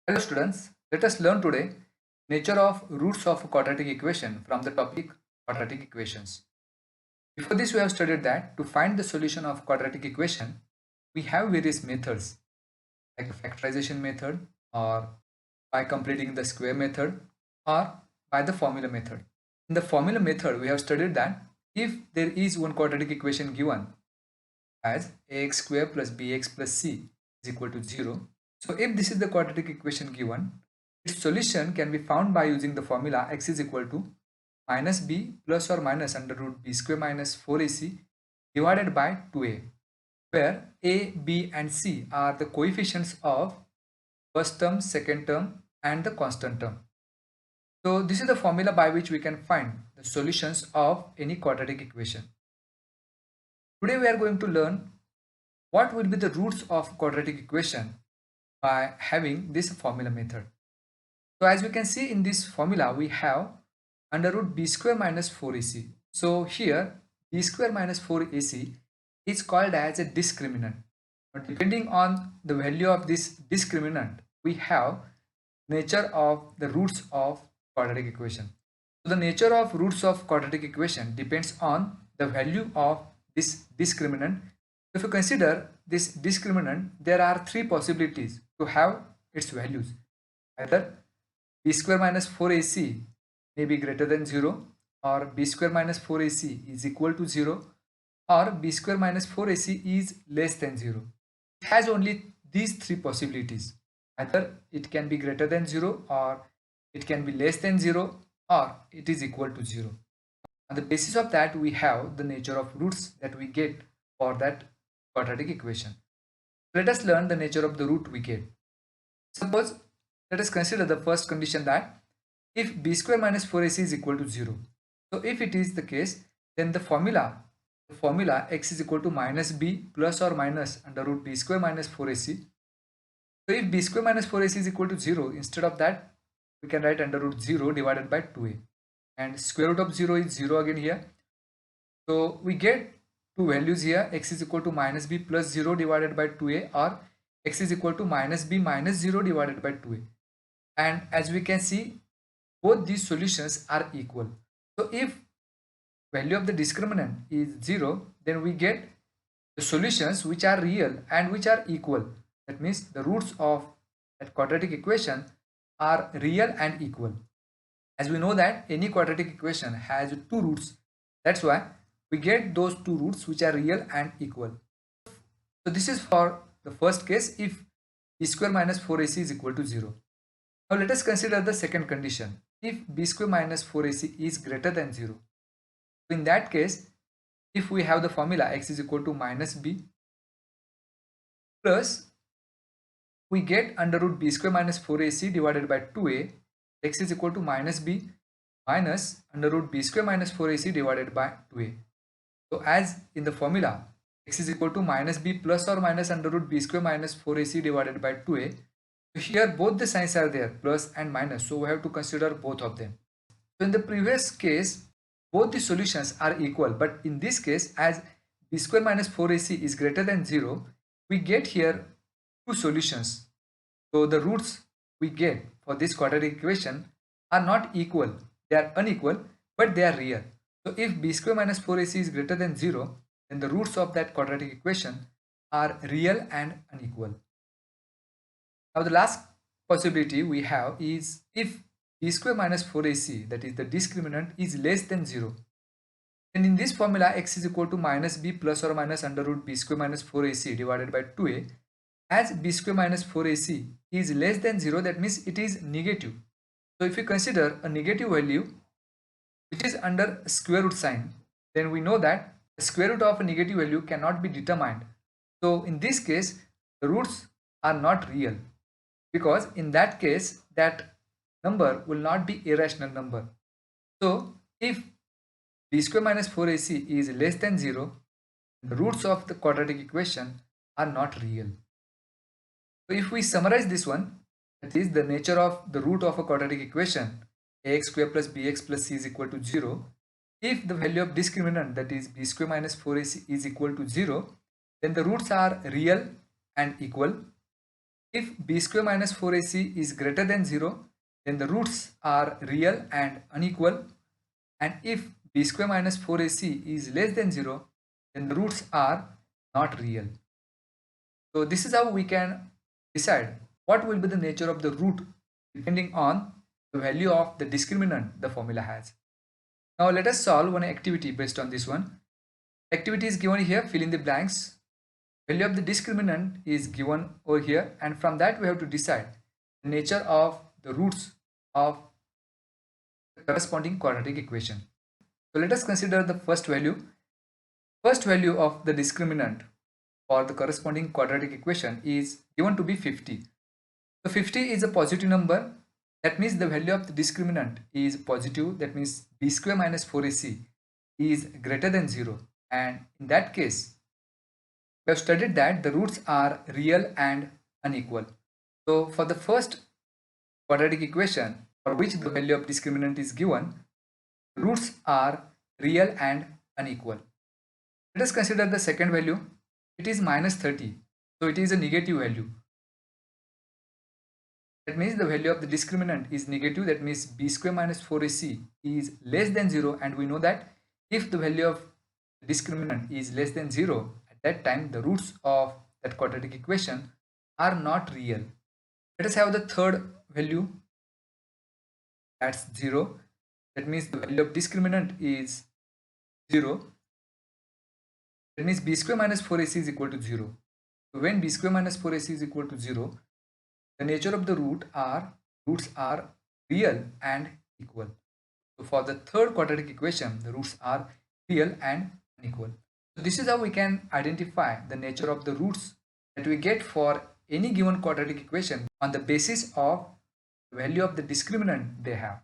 Hello students, let us learn today nature of roots of a quadratic equation from the topic quadratic equations. Before this we have studied that to find the solution of quadratic equation we have various methods like the factorization method or by completing the square method or by the formula method. In the formula method we have studied that if there is one quadratic equation given as ax square plus bx plus c is equal to 0. So if this is the quadratic equation given, its solution can be found by using the formula x is equal to minus b plus or minus under root b square minus 4ac divided by 2a, where a, b and c are the coefficients of first term, second term and the constant term. So this is the formula by which we can find the solutions of any quadratic equation. Today we are going to learn what will be the roots of quadratic equation by having this formula method. So as we can see in this formula, we have under root b square minus 4ac. So here b square minus 4ac is called as a discriminant. But depending on the value of this discriminant, we have nature of the roots of quadratic equation. So the nature of roots of quadratic equation depends on the value of this discriminant. If you consider this discriminant, there are three possibilities to have its values. Either b square minus 4ac may be greater than 0, or b square minus 4ac is equal to 0, or b square minus 4ac is less than 0. It has only these three possibilities. Either it can be greater than 0, or it can be less than 0, or it is equal to 0. On the basis of that, we have the nature of roots that we get for that quadratic equation. Let us learn the nature of the root we get. Suppose, let us consider the first condition that if b square minus 4ac is equal to 0. So if it is the case, then the formula x is equal to minus b plus or minus under root b square minus 4ac. So if b square minus 4ac is equal to 0, instead of that we can write under root 0 divided by 2a, and square root of 0 is 0 again here. So we get two values here, x is equal to minus b plus 0 divided by 2a, or x is equal to minus b minus 0 divided by 2a. And as we can see, both these solutions are equal. So if value of the discriminant is 0, then we get the solutions which are real and which are equal. That means the roots of that quadratic equation are real and equal. As we know that any quadratic equation has two roots, that's why we get those two roots which are real and equal. So this is for the first case if b square minus 4ac is equal to 0. Now let us consider the second condition. If b square minus 4ac is greater than 0. In that case, if we have the formula x is equal to minus b plus we get under root b square minus 4ac divided by 2a, x is equal to minus b minus under root b square minus 4ac divided by 2a. So as in the formula x is equal to minus b plus or minus under root b square minus 4ac divided by 2a. So here both the signs are there, plus and minus, so we have to consider both of them. So in the previous case both the solutions are equal, but in this case as b square minus 4ac is greater than 0, we get here two solutions. So the roots we get for this quadratic equation are not equal, they are unequal, but they are real. So if b square minus 4ac is greater than 0, then the roots of that quadratic equation are real and unequal. Now the last possibility we have is if b square minus 4ac, that is the discriminant, is less than 0. And in this formula x is equal to minus b plus or minus under root b square minus 4ac divided by 2a. As b square minus 4ac is less than 0, that means it is negative. So if you consider a negative value which is under square root sign, then we know that the square root of a negative value cannot be determined. So in this case the roots are not real, because in that case that number will not be irrational number. So if b square minus 4ac is less than 0, the roots of the quadratic equation are not real. So if we summarize this one, that is the nature of the root of a quadratic equation ax square plus bx plus c is equal to 0. If the value of discriminant, that is b square minus 4ac, is equal to 0, then the roots are real and equal. If b square minus 4ac is greater than 0, then the roots are real and unequal. And if b square minus 4ac is less than 0, then the roots are not real. So this is how we can decide what will be the nature of the root depending on the value of the discriminant the formula has. Now let us solve one activity based on this one. Activity is given here, fill in the blanks. Value of the discriminant is given over here, and from that we have to decide the nature of the roots of the corresponding quadratic equation. So let us consider the first value. First value of the discriminant for the corresponding quadratic equation is given to be 50. So 50 is a positive number. That means the value of the discriminant is positive. That means b square minus 4ac is greater than 0. And in that case, we have studied that the roots are real and unequal. So for the first quadratic equation for which the value of discriminant is given, the roots are real and unequal. Let us consider the second value. It is minus 30. So it is a negative value. That means the value of the discriminant is negative. That means b square minus 4ac is less than 0. And we know that if the value of the discriminant is less than 0, at that time the roots of that quadratic equation are not real. Let us have the third value. That's 0. That means the value of discriminant is 0. That means b square minus 4ac is equal to 0. So when b square minus 4ac is equal to 0, the nature of the roots are real and equal. So for the third quadratic equation, the roots are real and unequal. So this is how we can identify the nature of the roots that we get for any given quadratic equation on the basis of the value of the discriminant they have.